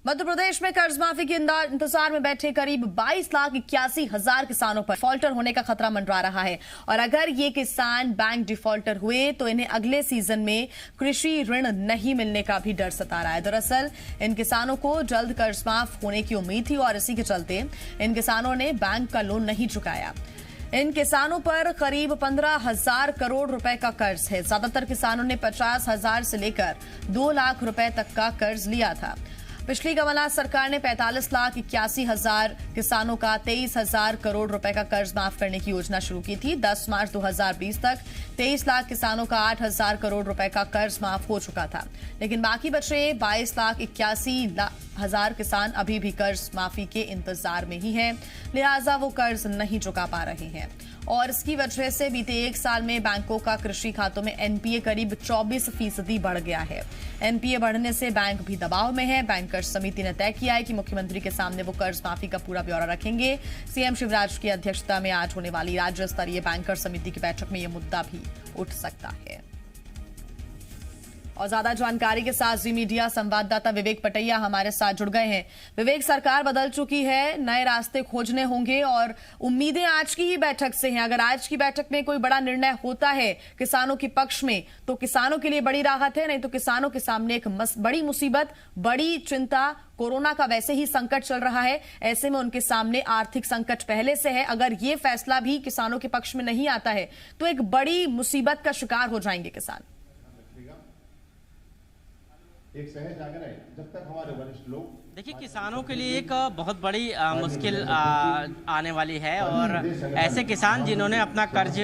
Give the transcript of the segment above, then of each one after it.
मध्य प्रदेश में कर्ज माफी के इंतजार में बैठे करीब 22,81,000 किसानों पर डिफॉल्टर होने का खतरा मंडरा रहा है। और अगर ये किसान बैंक डिफॉल्टर हुए तो इन्हें अगले सीजन में कृषि ऋण नहीं मिलने का भी डर सता रहा है। दरअसल इन किसानों को जल्द कर्ज माफ होने की उम्मीद थी और इसी के चलते इन किसानों ने बैंक का लोन नहीं चुकाया। इन किसानों पर करीब 15,000 करोड़ रुपए का कर्ज है। ज्यादातर किसानों ने 50,000 से लेकर 2 लाख रुपए तक का कर्ज लिया था। पिछली कमलनाथ सरकार ने 45,81,000 किसानों का 23,000 करोड़ रुपए का कर्ज माफ करने की योजना शुरू की थी। 10 मार्च 2020 तक 23 लाख किसानों का 8,000 करोड़ रुपए का कर्ज माफ हो चुका था, लेकिन बाकी बचे 22,81,000 किसान अभी भी कर्ज माफी के इंतजार में ही हैं, लिहाजा वो कर्ज नहीं चुका पा रहे हैं। और इसकी वजह से बीते 1 साल में बैंकों का कृषि खातों में एनपीए करीब 24% बढ़ गया है। एनपीए बढ़ने से बैंक भी दबाव में है। बैंकर्स समिति ने तय किया है कि मुख्यमंत्री के सामने वो कर्ज माफी का पूरा ब्यौरा रखेंगे। सीएम शिवराज की अध्यक्षता में आज होने वाली राज्य स्तरीय बैंकर्स समिति की बैठक में यह मुद्दा भी उठ सकता है। और ज्यादा जानकारी के साथ जी मीडिया संवाददाता विवेक पटैया हमारे साथ जुड़ गए हैं। विवेक, सरकार बदल चुकी है, नए रास्ते खोजने होंगे और उम्मीदें आज की ही बैठक से हैं। अगर आज की बैठक में कोई बड़ा निर्णय होता है किसानों के पक्ष में तो किसानों के लिए बड़ी राहत है, नहीं तो किसानों के सामने एक बड़ी मुसीबत, बड़ी चिंता। कोरोना का वैसे ही संकट चल रहा है, ऐसे में उनके सामने आर्थिक संकट पहले से है। अगर ये फैसला भी किसानों के पक्ष में नहीं आता है तो एक बड़ी मुसीबत का शिकार हो जाएंगे किसान। एक सहज जागर है जब तक हमारे वरिष्ठ लोग। देखिए, किसानों के लिए एक बहुत बड़ी मुश्किल आने वाली है और ऐसे किसान जिन्होंने अपना कर्ज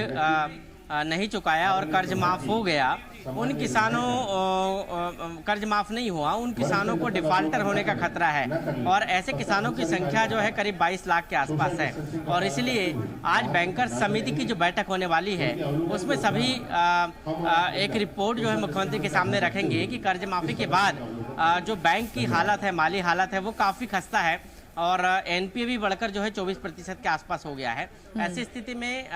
नहीं चुकाया और कर्ज माफ हो गया, उन किसानों कर्ज माफ नहीं हुआ, उन किसानों को डिफॉल्टर होने का खतरा है। और ऐसे किसानों की संख्या जो है करीब 22 लाख के आसपास है। और इसलिए आज बैंकर्स समिति की जो बैठक होने वाली है उसमें सभी एक रिपोर्ट जो है मुख्यमंत्री के सामने रखेंगे कि कर्ज माफी के बाद जो बैंक की हालत है, माली हालत है, वो काफ़ी खस्ता है और एनपीए भी बढ़कर जो है 24% के आसपास हो गया है। ऐसी स्थिति में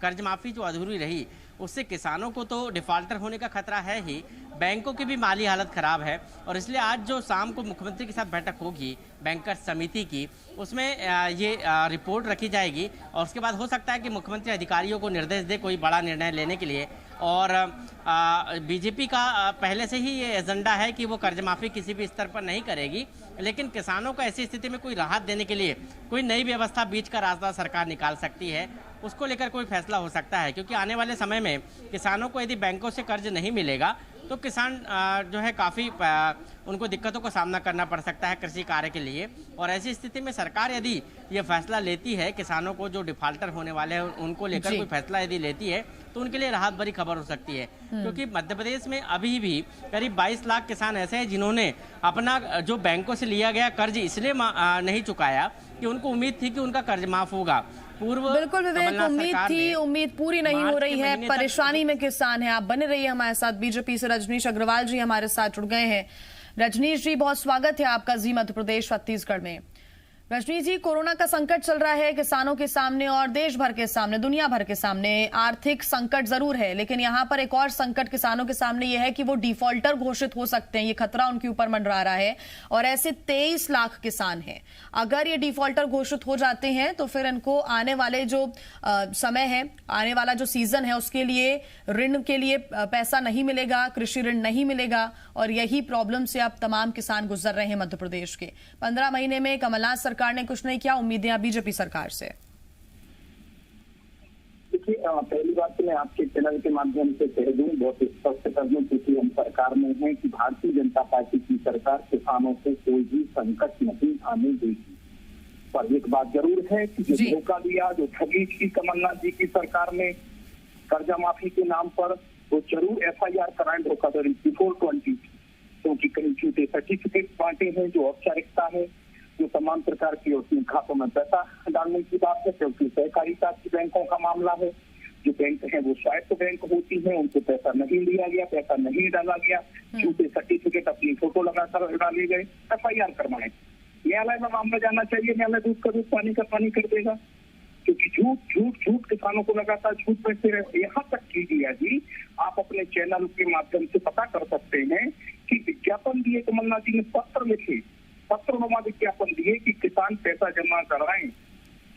कर्ज माफी जो अधूरी रही उससे किसानों को तो डिफॉल्टर होने का खतरा है ही, बैंकों की भी माली हालत खराब है। और इसलिए आज जो शाम को मुख्यमंत्री के साथ बैठक होगी बैंकर्स समिति की, उसमें ये रिपोर्ट रखी जाएगी और उसके बाद हो सकता है कि मुख्यमंत्री अधिकारियों को निर्देश दे कोई बड़ा निर्णय लेने के लिए। और बीजेपी का पहले से ही ये एजेंडा है कि वो कर्ज माफी किसी भी स्तर पर नहीं करेगी, लेकिन किसानों को ऐसी स्थिति में कोई राहत देने के लिए कोई नई व्यवस्था बीच का रास्ता सरकार निकाल सकती है, उसको लेकर कोई फैसला हो सकता है। क्योंकि आने वाले समय में किसानों को यदि बैंकों से कर्ज नहीं मिलेगा तो किसान जो है काफ़ी उनको दिक्कतों का सामना करना पड़ सकता है कृषि कार्य के लिए। और ऐसी स्थिति में सरकार यदि ये फैसला लेती है, किसानों को जो डिफॉल्टर होने वाले हैं उनको लेकर कोई फैसला यदि लेती है तो उनके लिए राहत भरी खबर हो सकती है। क्योंकि मध्य प्रदेश में अभी भी करीब 22 लाख किसान ऐसे हैं जिन्होंने अपना जो बैंकों से लिया गया कर्ज इसलिए नहीं चुकाया कि उनको उम्मीद थी कि उनका कर्ज माफ होगा। बिल्कुल विवेक, उम्मीद थी, उम्मीद पूरी नहीं हो रही है, परेशानी में किसान है। आप बने रहिए हमारे साथ। बीजेपी से रजनीश अग्रवाल जी हमारे साथ जुड़ गए हैं। रजनीश जी, बहुत स्वागत है आपका जी मध्य प्रदेश छत्तीसगढ़ में। रजनीश जी, कोरोना का संकट चल रहा है किसानों के सामने और देश भर के सामने, दुनिया भर के सामने। आर्थिक संकट जरूर है, लेकिन यहाँ पर एक और संकट किसानों के सामने यह है कि वो डिफॉल्टर घोषित हो सकते हैं। ये खतरा उनके ऊपर मंडरा रहा है और ऐसे 23 लाख किसान हैं। अगर ये डिफॉल्टर घोषित हो जाते हैं तो फिर इनको आने वाले जो समय है, आने वाला जो सीजन है, उसके लिए ऋण के लिए पैसा नहीं मिलेगा, कृषि ऋण नहीं मिलेगा। और यही प्रॉब्लम से अब तमाम किसान गुजर रहे हैं मध्य प्रदेश के। 15 महीने में कमलनाथ सरकार ने कुछ नहीं किया, उम्मीदें बीजेपी सरकार से। देखिए, पहली बात तो मैं आपके चैनल के माध्यम से कह दूं, बहुत स्पष्ट कर दूं, क्योंकि हम सरकार में हैं कि भारतीय जनता पार्टी की सरकार किसानों को कोई भी संकट नहीं आने देगी। पर एक बात जरूर है कि जो धोखा दिया, जो ठगी की कमलनाथ जी की सरकार ने कर्जा माफी के नाम पर, वो जरूर FIR कराएं धोखाधड़ी बिफोर 20, क्योंकि कई झूठे सर्टिफिकेट बांटे हैं जो औपचारिकता है, जो तमाम प्रकार की उसमें खातों में पैसा डालने की बात है, क्योंकि सहकारिता की बैंकों का मामला है। जो बैंक है वो स्वायत्त बैंक होती है, उनको पैसा नहीं लिया गया, पैसा नहीं डाला गया, झूठे सर्टिफिकेट अपनी फोटो लगाकर डाले गए। FIR करवाएं, न्यायालय में मामला जाना चाहिए, न्यायालय दूध का दूध पानी का पानी कर देगा। क्योंकि झूठ किसानों को लगातार झूठ बैठते रहे। यहाँ तक कीजिए जी, आप अपने चैनल के माध्यम से पता कर सकते हैं कि विज्ञापन दिए कमलनाथ जी ने पत्र दोनों माह विज्ञापन दिए कि किसान पैसा जमा कराएं,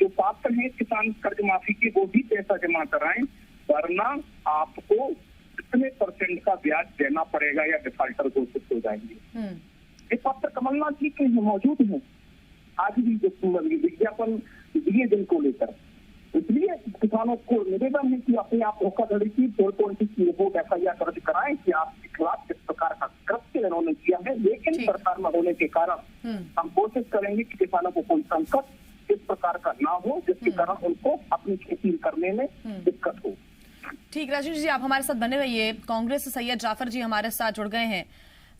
जो पात्र हैं किसान कर्ज माफी के वो भी पैसा जमा कराएं, वरना आपको कितने % का ब्याज देना पड़ेगा या डिफॉल्टर घोषित हो जाएंगे। ये पत्र कमलनाथ जी के मौजूद है, आज भी विज्ञापन दिए जिनको लेकर। इसलिए किसानों को निवेदन है कि अपने आप धोखाधड़ी की 420 की रिपोर्ट FIR दर्ज कराएं कि आपके खिलाफ किस प्रकार का कृत्य इन्होंने किया है। लेकिन सरकार में होने के कारण हम कोशिश करेंगे कि किसानों को कोई संकट इस प्रकार का ना हो जिसके कारण उनको अपनी खेती करने में दिक्कत हो। ठीक, राजेश जी आप हमारे साथ बने रहिए। कांग्रेस से सैयद जाफर जी हमारे साथ जुड़ गए हैं।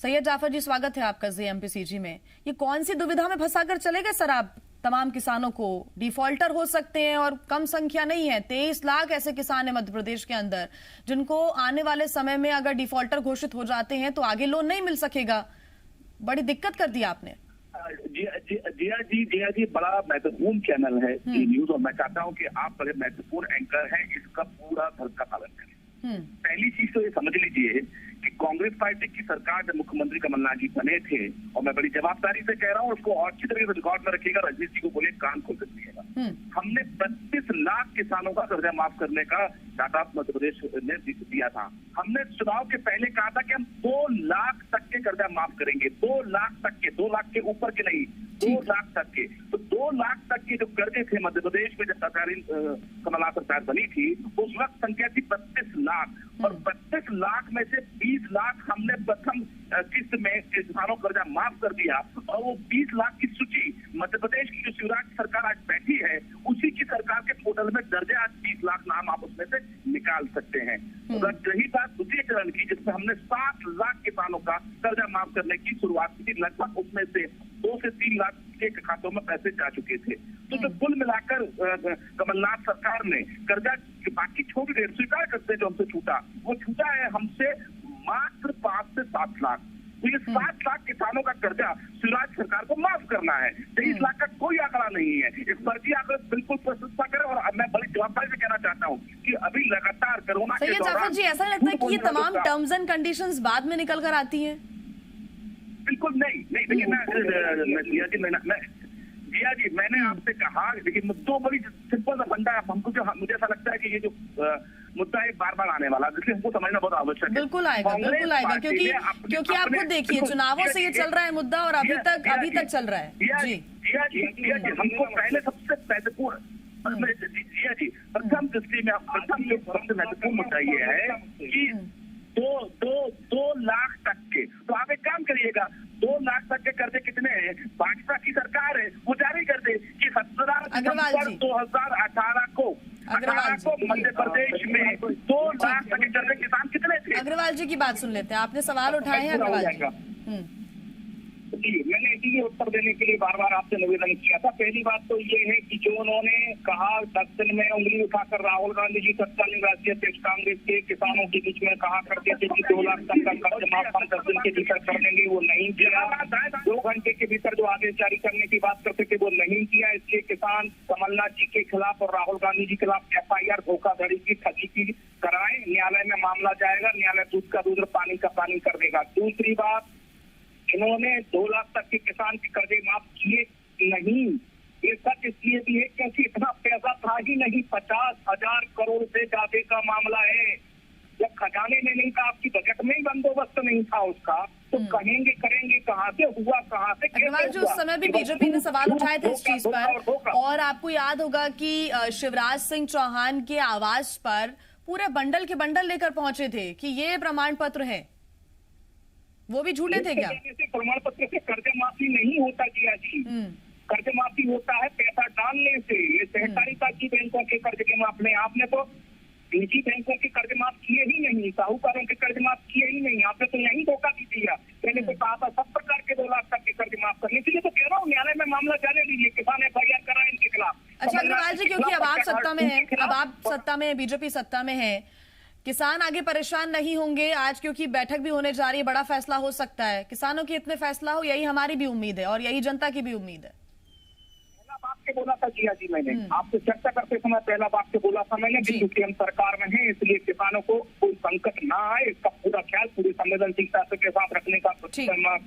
सैयद जाफर जी स्वागत है आपका JMPCG में। ये कौन सी दुविधा में फंसाकर चले गए सर आप तमाम किसानों को? डिफॉल्टर हो सकते हैं और कम संख्या नहीं है, 23 लाख ऐसे किसान है मध्य प्रदेश के अंदर जिनको आने वाले समय में अगर डिफॉल्टर घोषित हो जाते हैं तो आगे लोन नहीं मिल सकेगा। बड़ी दिक्कत कर दी आपने। जिया जी बड़ा महत्वपूर्ण चैनल है जी न्यूज, और मैं चाहता हूं कि आप बड़े महत्वपूर्ण एंकर हैं, इसका पूरा धर्म का पालन करें। पहली चीज तो ये समझ लीजिए कि कांग्रेस पार्टी की सरकार जब मुख्यमंत्री कमलनाथ जी बने थे, और मैं बड़ी जवाबदारी से कह रहा हूँ, उसको और अच्छी तरीके से रिकॉर्ड में रखिएगा, रजनीश जी को बोले कान खोल दीजिएगा, हमने 32 लाख किसानों का कर्जा माफ करने का डाटा मध्य प्रदेश ने दिया था। हमने चुनाव के पहले कहा था कि हम 2 लाख तक के कर्जा माफ करेंगे, 2 लाख तक के, 2 लाख के ऊपर के नहीं, 2 लाख तक के। तो 2 लाख तक के जो कर्जे थे मध्य प्रदेश में जब सरकारी कमलनाथ सरकार बनी थी, उस वक्त संख्या थी 32 लाख, और 32 लाख में से 20 लाख हमने प्रथम किस्त में किसानों कर्जा माफ कर दिया, और वो 20 लाख की सूची मध्य प्रदेश की जो शिवराज सरकार आज बैठी है उसी की सरकार के पोर्टल में दर्ज है। आज 20 लाख नाम आप उसमें से निकाल सकते हैं। रही बात दूसरे चरण की, जिसमें हमने 60 लाख किसानों का कर्जा माफ करने की शुरुआत की थी, लगभग उसमें से 2 से 3 लाख के खातों में पैसे जा चुके थे। तो जो कुल मिलाकर कमलनाथ सरकार ने कर्जा बाकी छोड़ देर स्वीकार करते जो हमसे छूटा, वो छूटा है हमसे मात्र 5 से 7 लाख। तो ये 7 लाख किसानों का कर्जा शिवराज सरकार को माफ करना है। 23 लाख का कोई आंकड़ा नहीं है। इस फर्जी आंकड़ा बिल्कुल प्रस्तुत करें, और मैं बड़ी जवाबदारी से कहना चाहता हूँ कि अभी लगातार कोरोना के दौरान जाफर जी ऐसा लगता है कि ये तमाम टर्म्स एंड कंडीशंस बाद में निकल कर आती हैं? बिल्कुल नहीं, देखिए जिया जी मैंने आपसे कहा, लेकिन दो बड़ी सिंपल सा फंडा है हमको, जो मुझे ऐसा लगता है कि ये जो मुद्दा है बार बार आने वाला, जिसलिए हमको समझना बहुत आवश्यक है। बिल्कुल आएगा, क्योंकि आप खुद देखिए चुनावों से ये चल रहा है मुद्दा, और अभी तक चल रहा है। जिया जी हमको पहले सबसे महत्वपूर्ण जिया जी प्रथम दृष्टि में प्रथम जो सबसे महत्वपूर्ण मुद्दा ये है कि 2 लाख तक के, तो आप एक काम करिएगा, 2 लाख तक के कर्जे कितने हैं? भाजपा की सरकार है, वो जारी कर दे कि 17 दिसंबर 2018 को मध्य प्रदेश में 2 लाख तक के कर्जे किसान कितने थे? अग्रवाल जी की बात सुन लेते हैं, आपने सवाल उठाए हैं अग्रवाल जी। जी मैंने इसीलिए उत्तर देने के लिए बार बार आपसे निवेदन किया था। पहली बात तो ये है कि जो उन्होंने कहा 10 दिन में उंगली उठाकर राहुल गांधी जी तत्कालीन राष्ट्रीय अध्यक्ष कांग्रेस के किसानों के बीच में कहा करते थे कि 2 लाख तक का कर्ज माफ हम 10 दिन के भीतर कर देंगे, वो नहीं किया। 2 घंटे के भीतर जो आदेश जारी करने की बात करते थे वो नहीं किया। इसलिए किसान कमलनाथ जी के खिलाफ और राहुल गांधी जी के खिलाफ FIR धोखाधड़ी की ठगी की कराएं, न्यायालय में मामला जाएगा, न्यायालय दूध का दूध और पानी का पानी कर देगा। दूसरी बात, इन्होंने 2 लाख तक के किसान के कर्जे माफ किए नहीं। ये सच इसलिए भी है क्योंकि इतना पैसा था ही नहीं, 50,000 करोड़ से ज्यादा का मामला है। जब खजाने में नहीं था, आपकी बजट में ही बंदोबस्त नहीं था उसका, तो करेंगे कहाँ से, हुआ कहाँ से? अग्रवाल जी उस समय भी बीजेपी ने सवाल उठाए थे इस चीज पर, और आपको याद होगा कि शिवराज सिंह चौहान के आवास पर पूरे बंडल के बंडल लेकर पहुंचे थे कि ये प्रमाण पत्र है, वो भी झूठे थे क्या? प्रमाण पत्र से कर्ज माफी नहीं होता जिया जी। कर्ज माफी होता है पैसा डालने से। ये सहकारिता की बैंकों के कर्ज के माफ नहीं, आपने तो निजी बैंकों के कर्ज माफ किए ही नहीं, साहूकारों के कर्ज माफ किए ही नहीं, आपने तो यही धोखा दिया। पहले तो कहा था सब प्रकार के 2 लाख तक के कर्ज माफ करने के लिए, तो कह रहा हूँ न्यायालय में मामला जाने दीजिए, किसान FIR कराए इनके खिलाफ। अच्छा अग्रवाल जी, क्योंकि अब आप सत्ता में है, अब आप सत्ता में, बीजेपी सत्ता में है, किसान आगे परेशान नहीं होंगे आज, क्योंकि बैठक भी होने जा रही है, बड़ा फैसला हो सकता है। किसानों की इतने फैसला हो, यही हमारी भी उम्मीद है और यही जनता की भी उम्मीद है। पहला वाक्य बोला था जिया जी मैंने आपसे चर्चा करते समय, पहला वाक्य बोला था मैंने कि क्योंकि हम सरकार में हैं इसलिए किसानों को कोई संकट ना आए, इसका पूरा ख्याल पूरी संवेदनशीलता के साथ रखने का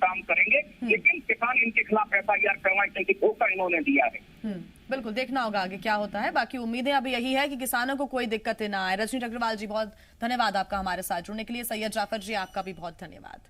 काम करेंगे। लेकिन किसान इनके खिलाफ FIR समझते कि धोखा इन्होंने दिया है। बिल्कुल देखना होगा आगे क्या होता है। बाकी उम्मीदें अभी यही है कि किसानों को कोई दिक्कतें ना आए। रजनीश अग्रवाल जी बहुत धन्यवाद आपका हमारे साथ जुड़ने के लिए। सैयद जाफर जी आपका भी बहुत धन्यवाद।